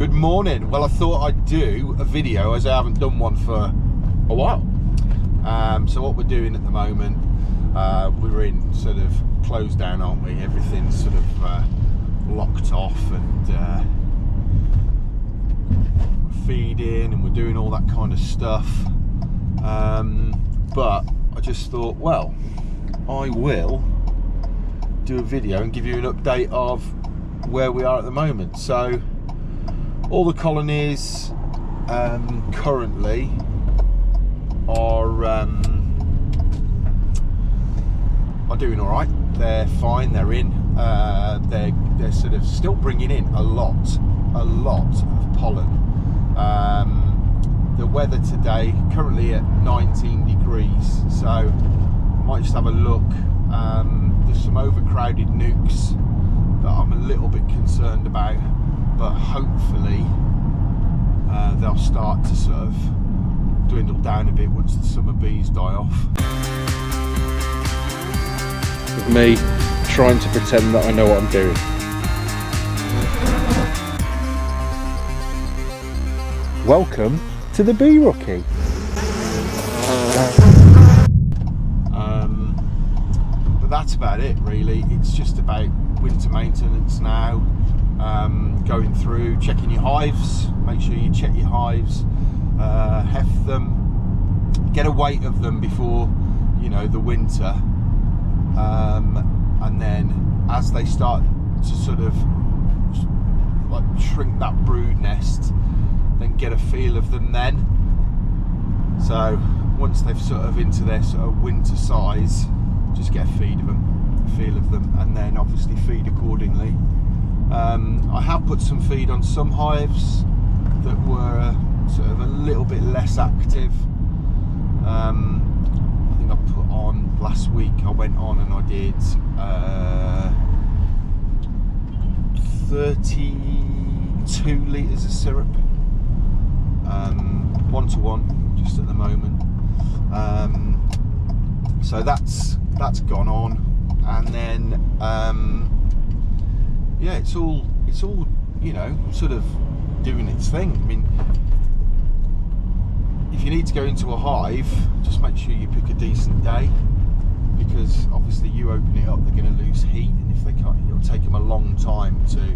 Good morning. Well, I thought I'd do a video as I haven't done one for a while. So what we're doing at the moment, we're in sort of closed down, aren't we? Everything's sort of locked off, and we're feeding and we're doing all that kind of stuff. But I just thought, well, I will do a video and give you an update of where we are at the moment. So all the colonies currently are doing all right. They're fine. They're in. They're sort of still bringing in a lot of pollen. The weather today currently at 19 degrees, so I might just have a look. There's some overcrowded nukes that I'm a little bit concerned about, but hopefully they'll start to sort of dwindle down a bit once the summer bees die off. With me trying to pretend that I know what I'm doing. Welcome to the Bee Rookie. But that's about it really. It's just about winter maintenance now. Going through, checking your hives. Make sure you check your hives, heft them, get a weight of them before, you know, the winter, and then as they start to sort of like shrink that brood nest, then get a feel of them then. So once they've sort of into their sort of winter size, just get a feed of them, a feel of them, and then obviously feed accordingly. I have put some feed on some hives that were sort of a little bit less active. I think I put on last week, I went on and I did 32 litres of syrup, 1-to-1 just at the moment. So that's gone on, and then yeah, it's all you know, sort of doing its thing. I mean, if you need to go into a hive, just make sure you pick a decent day, because obviously you open it up, they're going to lose heat, and if they can't, it'll take them a long time to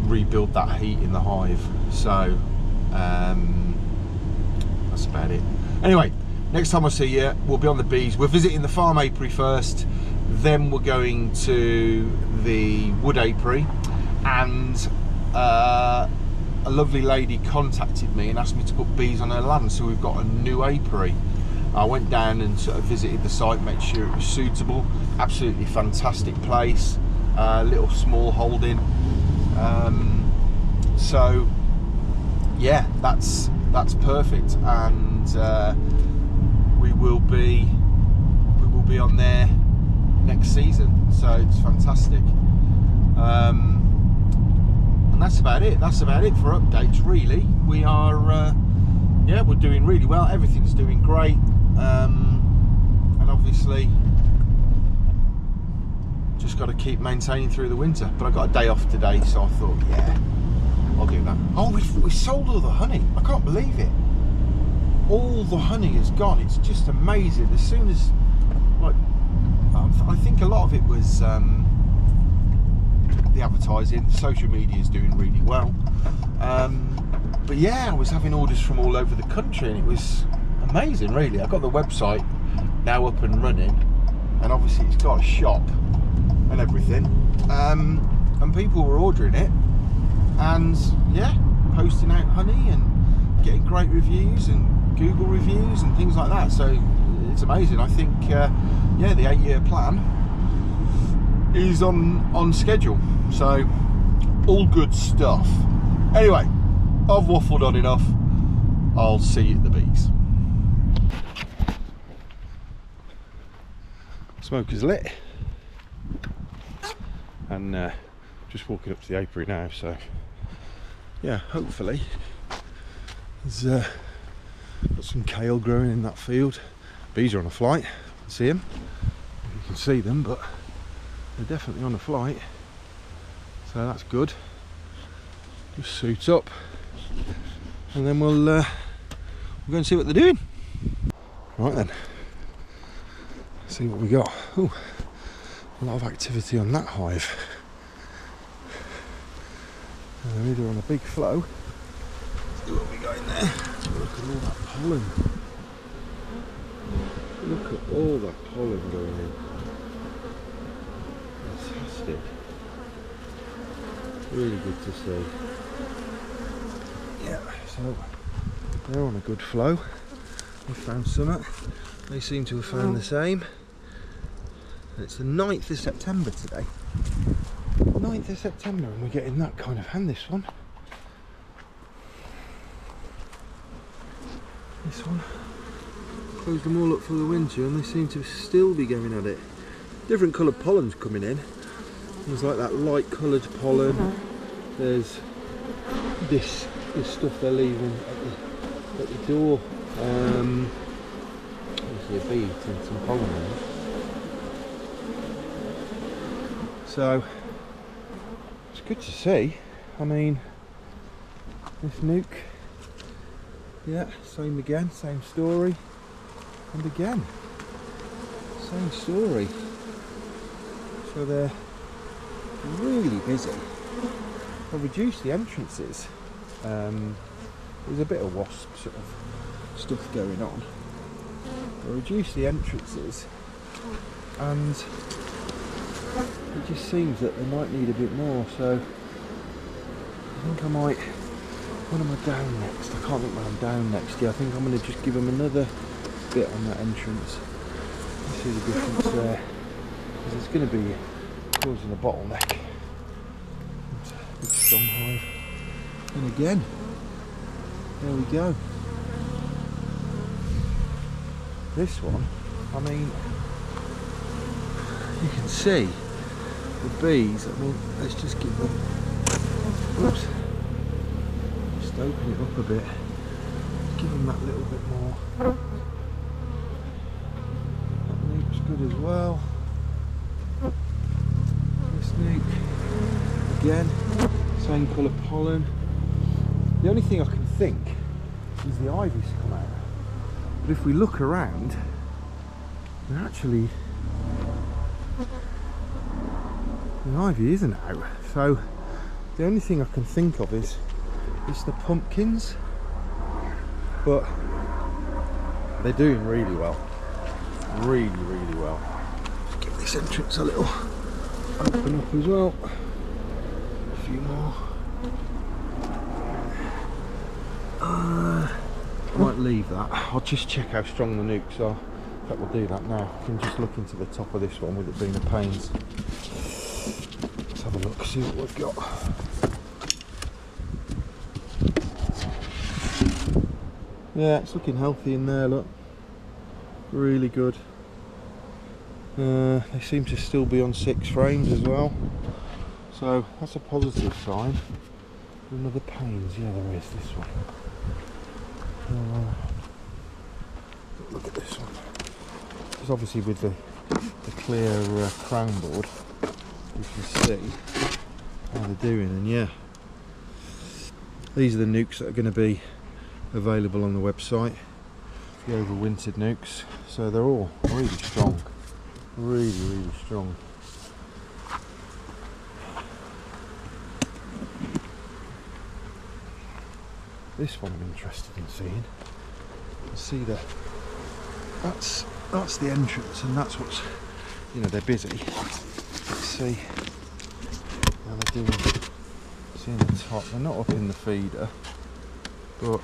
rebuild that heat in the hive. So that's about it. Anyway, next time I see you, we'll be on the bees. We're visiting the farm apiary first, then we're going to the wood apiary, and a lovely lady contacted me and asked me to put bees on her land, so we've got a new apiary. I went down and sort of visited the site, made sure it was suitable. Absolutely fantastic place, little small holding. So yeah, that's perfect, and we will be on there next season, so it's fantastic. And that's about it. That's about it for updates, really. We are yeah, we're doing really well. Everything's doing great, and obviously just got to keep maintaining through the winter. But I got a day off today, so I thought, yeah, I'll do that. Oh, we sold all the honey. I can't believe it. All the honey is gone. It's just amazing. As soon as, like, I think a lot of it was the advertising. Social media is doing really well. But yeah, I was having orders from all over the country, and it was amazing, really. I got the website now up and running, and obviously it's got a shop and everything, and people were ordering it, and yeah, posting out honey and getting great reviews and Google reviews and things like that. So it's amazing. I think yeah, the 8-year plan is on schedule, so all good stuff. Anyway, I've waffled on enough. I'll see you at the bees. Smoke is lit, and just walking up to the apiary now, so yeah, hopefully there's got some kale growing in that field. Bees are on a flight. See them? You can see them, but they're definitely on a flight, so that's good. just suit up, and then we'll go and see what they're doing. Right then, see what we got. Ooh, a lot of activity on that hive. They're either on a big flow. Let's see what we got in there. Look at all that pollen. Look at all that pollen going in. Fantastic. Really good to see. Yeah, so they're on a good flow. We found some. They seem to have found the same. It's the 9th of September today. 9th of September, and we're getting that kind of hand. This one. This one. Closed them all up for the winter, and they seem to still be going at it. Different coloured pollen's coming in. There's like that light coloured pollen. There's this stuff they're leaving at the door. Obviously a bee and some pollen in it. So it's good to see. I mean, this nuke, yeah, same again, same story, and again, same story. So they're really busy. I've reduced the entrances. There's a bit of wasp sort of stuff going on. I reduced the entrances, and it just seems that they might need a bit more. So I think I might. When am I down next? I can't think when I'm down next. Yeah, I think I'm going to just give them another bit on that entrance. You see the difference there, because it's going to be causing a bottleneck. It's a big strong hive. And again, there we go. This one, I mean, you can see the bees. I mean, let's just give them, oops, just open it up a bit, give them that little bit more. That nuke's good as well. This nuke, again, same colour pollen. The only thing I can think is the ivy's come out. But if we look around, they're actually, the ivy isn't out. So the only thing I can think of is the pumpkins. But they're doing really well. Really, really well. Just give this entrance a little open up as well. A few more. Might leave that. I'll just check how strong the nukes are. In fact, we'll do that now. You can just look into the top of this one with it being a pains. Let's have a look, see what we've got. Yeah, it's looking healthy in there, look. Really good. They seem to still be on 6 frames as well. So that's a positive sign. Another pains, yeah there is, this one. Look at this one. Because obviously with the clear crown board, you can see how they're doing, and yeah, these are the nukes that are going to be available on the website, the overwintered nukes. So they're all really strong, really, really strong. This one I'm interested in seeing. You see that that's the entrance, and that's what's, you know, they're busy. Let's see how they're doing. See in the top, they're not up in the feeder, but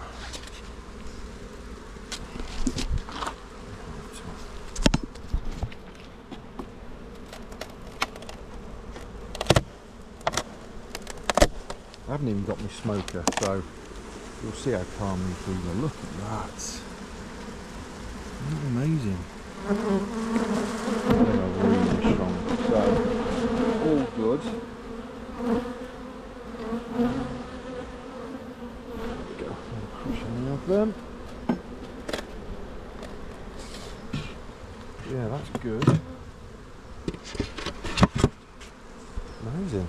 I haven't even got my smoker, so you'll see how calm these bees are. Look at that. Isn't that amazing? They are really strong. So, all good. There we go. Crush any of them. Yeah, that's good. Amazing.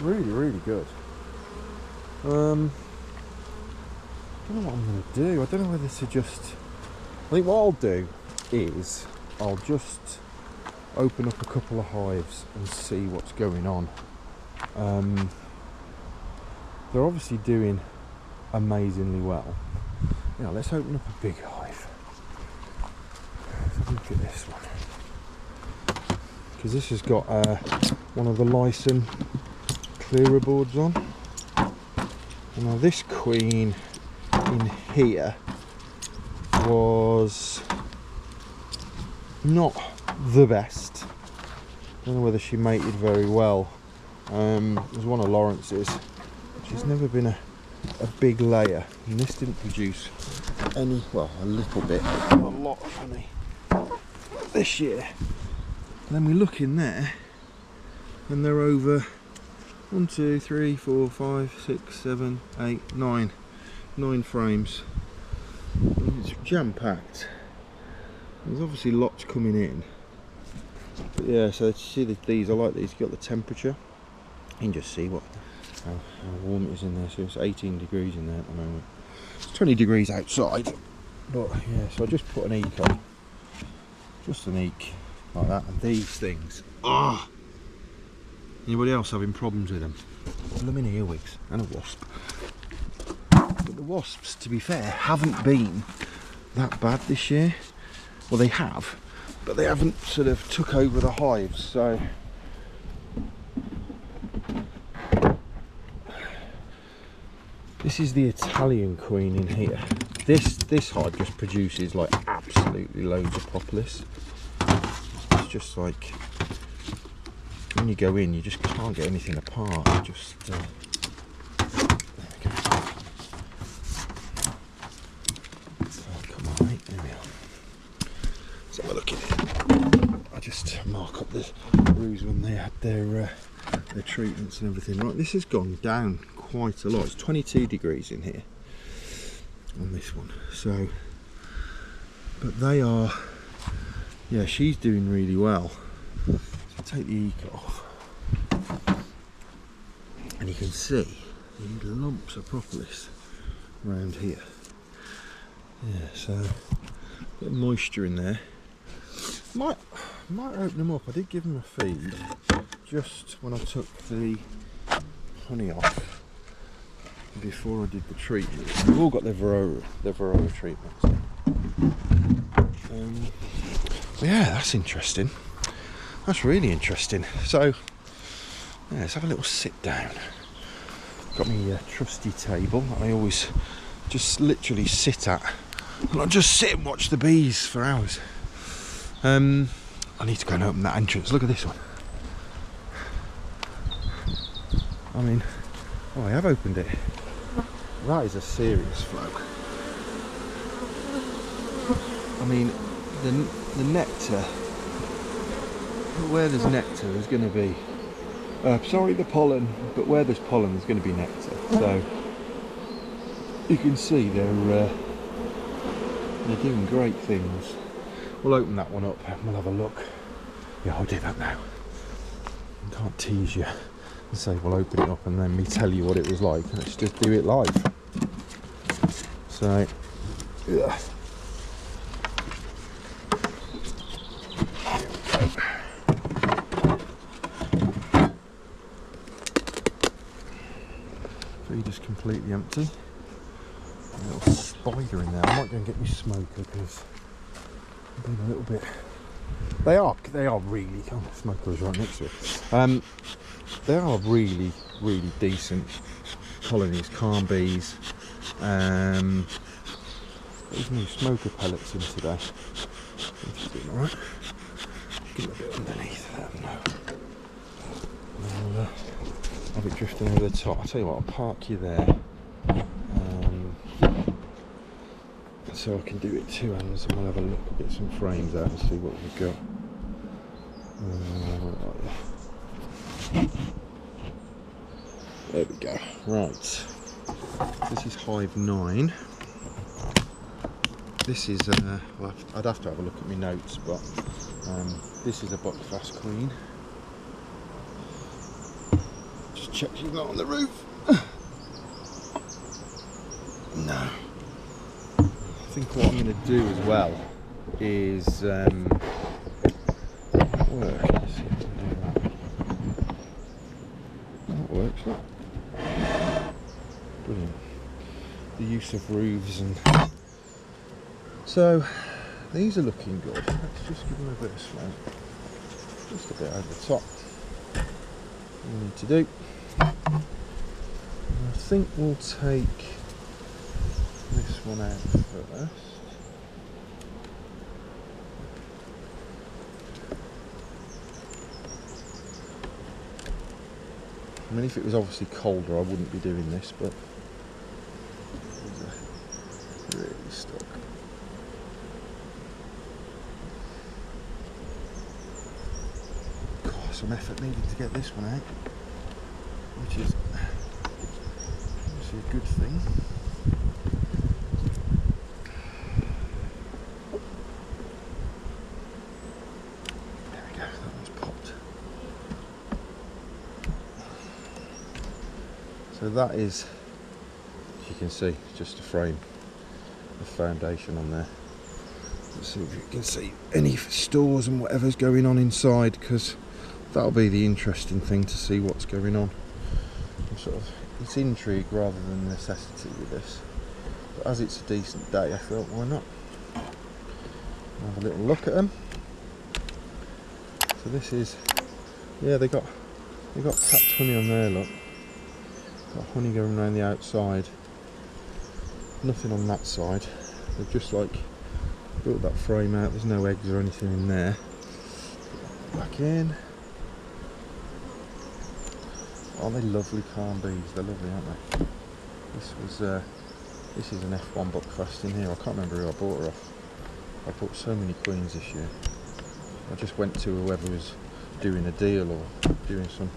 Really, really good. I don't know what I'm going to do. I don't know whether to just... I think what I'll do is I'll just open up a couple of hives and see what's going on. They're obviously doing amazingly well. Now let's open up a big hive. Let's have a look at this one, because this has got one of the Lyson clearer boards on. And now this queen in here was not the best. I don't know whether she mated very well. It was one of Lawrence's. She's never been a big layer, and this didn't produce any, well, a little bit, a lot for me this year. And then we look in there, and they're over 1, 2, 3, 4, 5, 6, 7, 8, 9 frames. And it's jam packed. There's obviously lots coming in. But yeah, so see these, I like these. You've got the temperature. You can just see how warm it is in there. So it's 18 degrees in there at the moment. It's 20 degrees outside. But yeah, so I just put an eek on. Just an eek like that. And these things. Ah! Anybody else having problems with them? Blooming earwigs and a wasp. But the wasps, to be fair, haven't been that bad this year. Well, they have, but they haven't sort of took over the hives, so this is the Italian queen in here. This hive just produces like absolutely loads of propolis. It's just like when you go in, you just can't get anything apart. Just there we go. Oh, come on, mate. There we are. Let's have a look at it. I just mark up the roos when they had their treatments and everything. Right, this has gone down quite a lot. It's 22 degrees in here on this one. So, but they are, yeah, she's doing really well. So take the eek off, and you can see these lumps of propolis around here. Yeah, so a bit of moisture in there. Might open them up. I did give them a feed just when I took the honey off before I did the treatment. They've all got their varroa treatments. Yeah, that's interesting. That's really interesting. So yeah, let's have a little sit down. Got me a trusty table that I always just literally sit at, and I just sit and watch the bees for hours. I need to go and open that entrance. Look at this one. I mean, oh, I have opened it. That is a serious flow. I mean, the nectar, where there's nectar there's going to be, sorry, the pollen, but where there's pollen there's going to be nectar. So you can see they're doing great things. We'll open that one up and we'll have a look. Yeah, I'll do that now. I can't tease you and say we'll open it up and then me tell you what it was like. Let's just do it live. So, yeah. Feed is completely empty. A little spider in there. I might go and get my smoker because I've been a little bit. They are really. Oh, the smoker is right next to it. They are really decent colonies, calm bees. There's new smoker pellets in today. Just doing alright. Give it a bit underneath. Let them know. I'll have it drifting over the top. I'll tell you what, I'll park you there. So I can do it two hands and we'll have a look and get some frames out and see what we've got. There we go. Right. This is Hive 9. This is, well, I'd have to have a look at my notes, but this is a Buckfast Queen. Just check she's not on the roof. No. I think what I'm going to do as well is work. Let's see if I can do that. That works, look. Brilliant. The use of roofs and so these are looking good. Let's just give them a bit of smoke. Just a bit over the top. What we need to do. I think we'll take this one out first. I mean, if it was obviously colder, I wouldn't be doing this, but these are really stuck. God, some effort needed to get this one out, which is obviously a good thing. There we go, that one's popped. So that is, as you can see, just a frame of foundation on there. Let's see if you can see any stores and whatever's going on inside, because that'll be the interesting thing, to see what's going on. It's intrigue rather than necessity with this, but as it's a decent day, I thought, why not have a little look at them. So this is, yeah, they got capped honey on there, look. Got honey going around the outside, nothing on that side. They've just like built that frame out, there's no eggs or anything in there. Back in. Oh, they're lovely calm bees, they're lovely, aren't they? This is an F1 Buckfast in here. I can't remember who I bought her off. I bought so many queens this year. I just went to whoever was doing a deal or doing some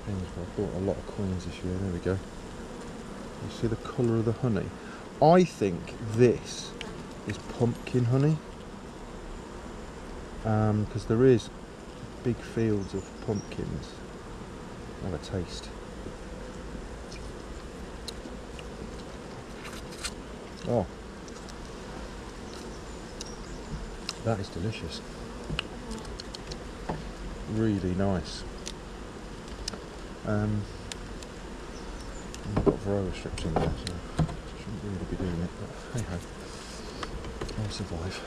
things, but I bought a lot of queens this year. There we go. You see the colour of the honey? I think this is pumpkin honey, because there is big fields of pumpkins. Have a taste. Oh, that is delicious. Really nice. I've got varroa strips in there, so I shouldn't really be doing it, but hey ho, I'll survive.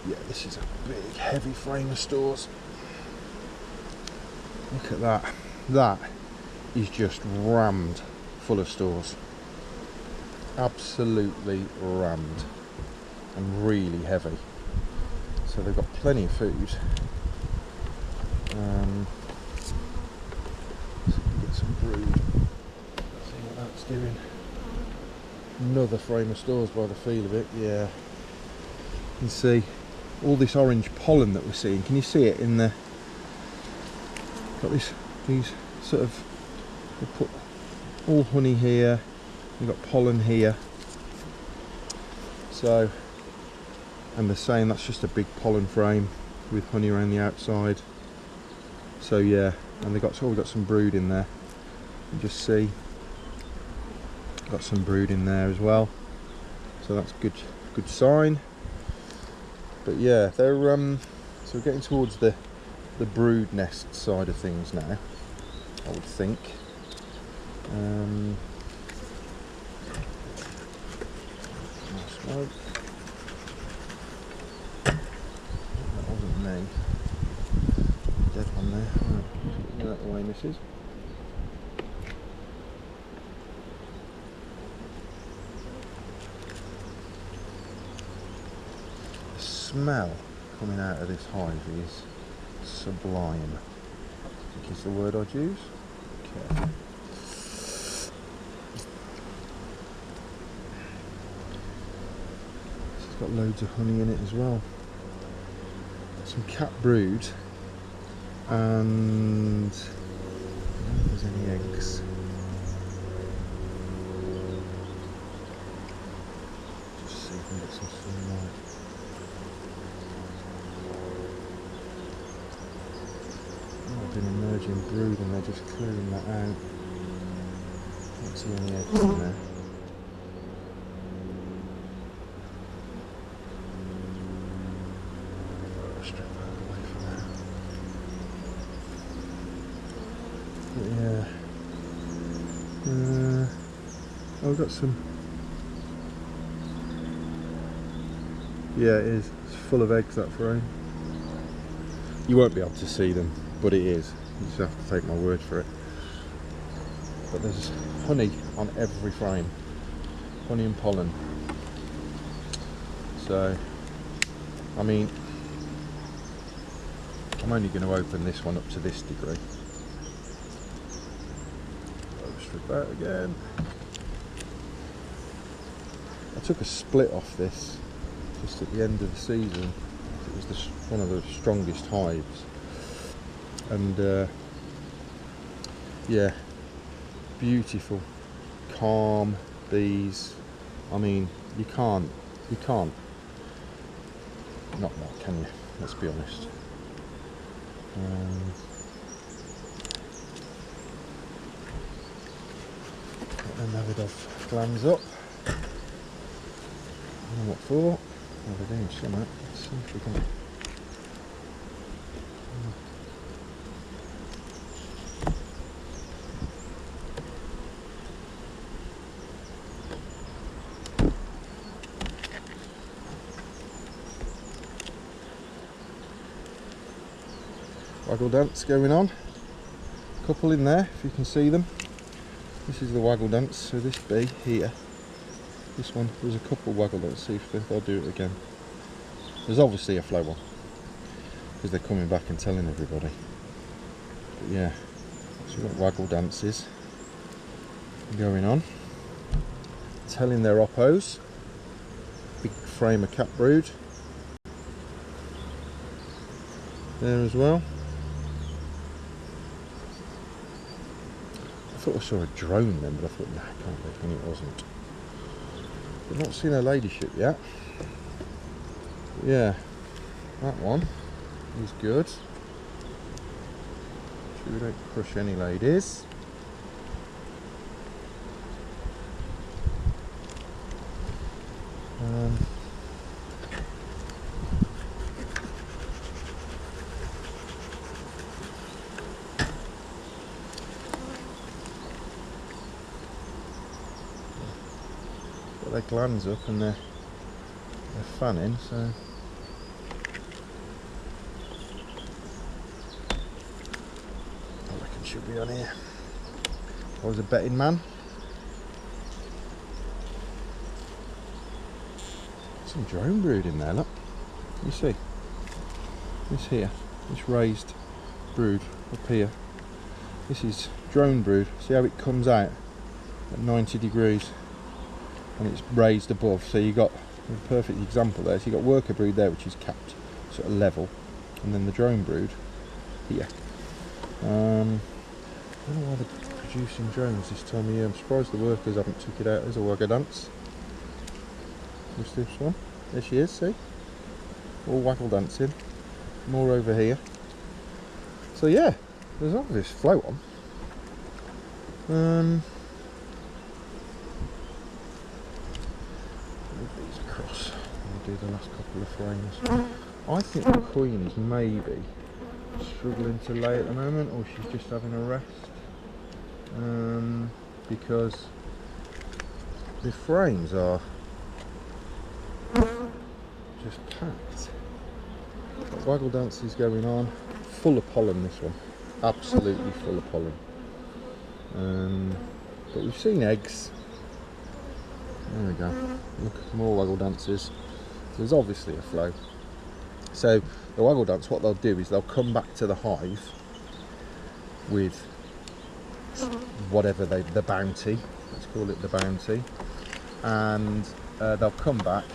Yeah, this is a big heavy frame of stores. Look at that. That is just rammed full of stores. Absolutely rammed and really heavy. So they've got plenty of food. So we can get some brood. See what that's doing. Another frame of stores by the feel of it. Yeah. You can see all this orange pollen that we're seeing. Can you see it in the? Got these sort of. We put all honey here. We've got pollen here. So, and they're saying that's just a big pollen frame with honey around the outside. So yeah, and we've got some brood in there. You can just see, got some brood in there as well. So that's good sign. But yeah, they're so we're getting towards the brood nest side of things now, I would think. More smoke. That wasn't me. Dead one there. Right, get out the way, missus. The smell coming out of this hive is sublime, I think is the word I'd use. Okay. It's got loads of honey in it as well. Some cat brood, and I don't know if there's any eggs. Just see if we can get some sunlight. I've been imagine brooding, they're just clearing that out. Can't see any eggs in there. Strip that away for now. But yeah. I've got some. Yeah, it is. It's full of eggs, that frame. You won't be able to see them, but it is. You just have to take my word for it. But there's honey on every frame. Honey and pollen. So, I mean, I'm only going to open this one up to this degree. I'll strip out again. I took a split off this just at the end of the season. It was one of the strongest hives, and yeah, beautiful, calm bees. I mean, you can't not that, can you? Let's be honest. Got them Davidoff glands up. I don't know what for. Oh, they're doing something. Let's see if we can. Waggle dance going on. Couple in there, if you can see them. This is the waggle dance. So this bee here. This one, there's a couple waggle. Let's see if they'll do it again. There's obviously a flow on because they're coming back and telling everybody. But yeah, so we've got waggle dances going on, telling their oppos. Big frame of cap brood there as well. I thought I saw a drone then, but I thought, nah, can't be, and it wasn't. I've not seen a ladyship yet. But yeah, that one is good. Sure we don't crush any ladies. Got their glands up and they're fanning, so I reckon she'll be on here. I was a betting man. Some drone brood in there, look. You see? This here, this raised brood up here. This is drone brood. See how it comes out at 90 degrees and it's raised above. So you got a perfect example there. So you got worker brood there, which is capped sort of level, and then the drone brood here. I don't know why they're producing drones this time of year. I'm surprised the workers haven't took it out as a waggle dance. What's this one? There she is, see? All waggle dancing. More over here. So yeah, there's obvious flow on. Move these across. I'll do the last couple of frames. I think the queen is maybe struggling to lay at the moment, or she's just having a rest. Because the frames are just packed. Got waggle dances going on, full of pollen this one, absolutely full of pollen. But we've seen eggs. There we go. Look, more waggle dances. There's obviously a flow. So the waggle dance, what they'll do is they'll come back to the hive with whatever the bounty. Let's call it the bounty, and they'll come back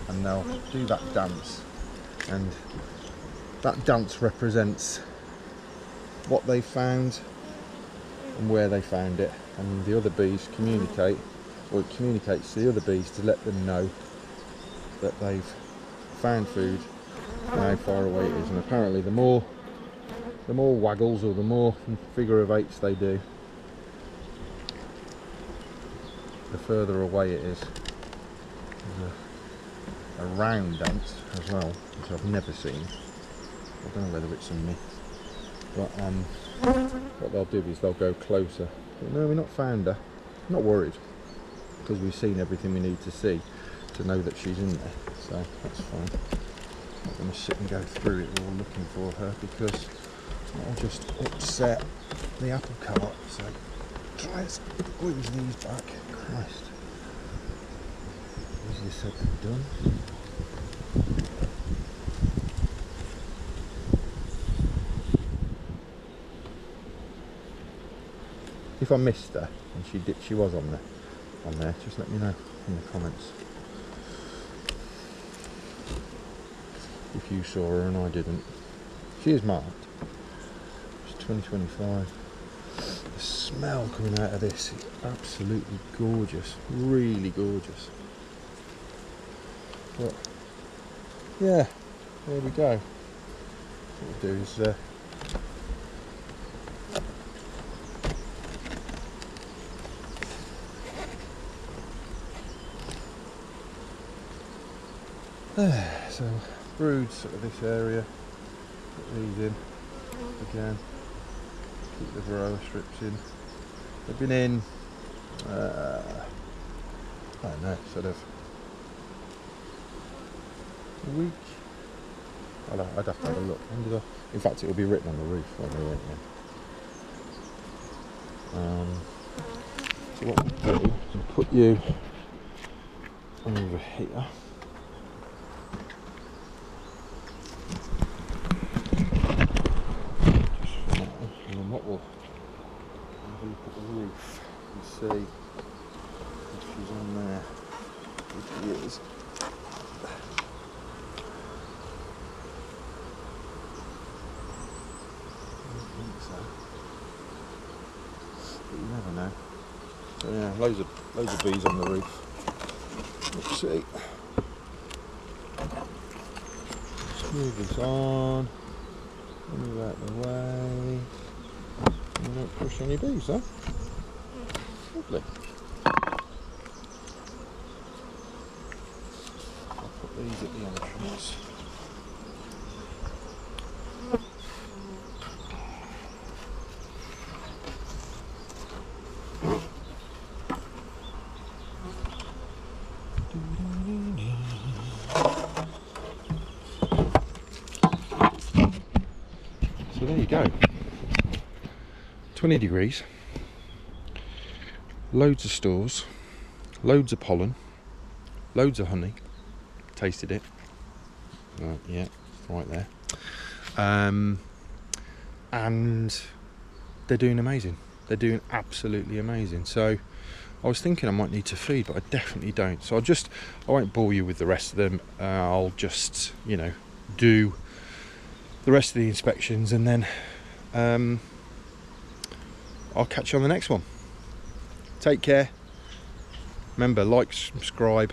and they'll do that dance, and that dance represents what they found and where they found it, and the other bees communicate, or it communicates to the other bees to let them know that they've found food and how far away it is. And apparently the more the more waggles or the more figure of eights they do, the further away it is. There's a round dance as well, which I've never seen. I don't know whether it's a myth, but what they'll do is they'll go closer. But no, we've not found her. I'm not worried, because we've seen everything we need to see to know that she's in there, so that's fine. I'm not going to sit and go through it all looking for her, because that'll just upset the apple cart. So try to squeeze these back. Christ, easier said than done. If I missed her and she was on there, just let me know in the comments if you saw her and I didn't. She is marked. It's 2025. The smell coming out of this is absolutely gorgeous, really gorgeous. But yeah, there we go. What we'll do is so broods sort of this area, put these in again, keep the varroa strips in. They've been in, I don't know, sort of a week. I'd have to have a look. In fact, it will be written on the roof when they went in. So what we'll do is put you over here. See if she's on there. If she is. I don't think so. But you never know. So yeah, loads of bees on the roof. Let's see. Let's move this on. Move out the way. And don't push any bees, huh? Lovely. I'll put these at the entrance. So there you go. 20 degrees. Loads of stores, loads of pollen, loads of honey. Tasted it. Yeah, right there. And they're doing amazing. They're doing absolutely amazing. So I was thinking I might need to feed, but I definitely don't. So I won't bore you with the rest of them. I'll just, do the rest of the inspections, and then I'll catch you on the next one. Take care. Remember, like, subscribe,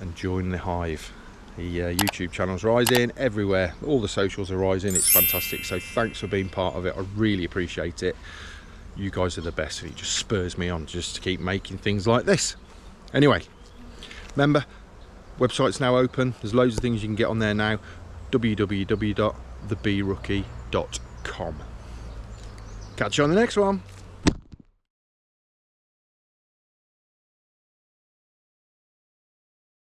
and join the Hive. The YouTube channel's rising everywhere. All the socials are rising. It's fantastic. So thanks for being part of it. I really appreciate it. You guys are the best, and it just spurs me on just to keep making things like this. Anyway, remember, website's now open. There's loads of things you can get on there now. www.thebeerookie.com. Catch you on the next one.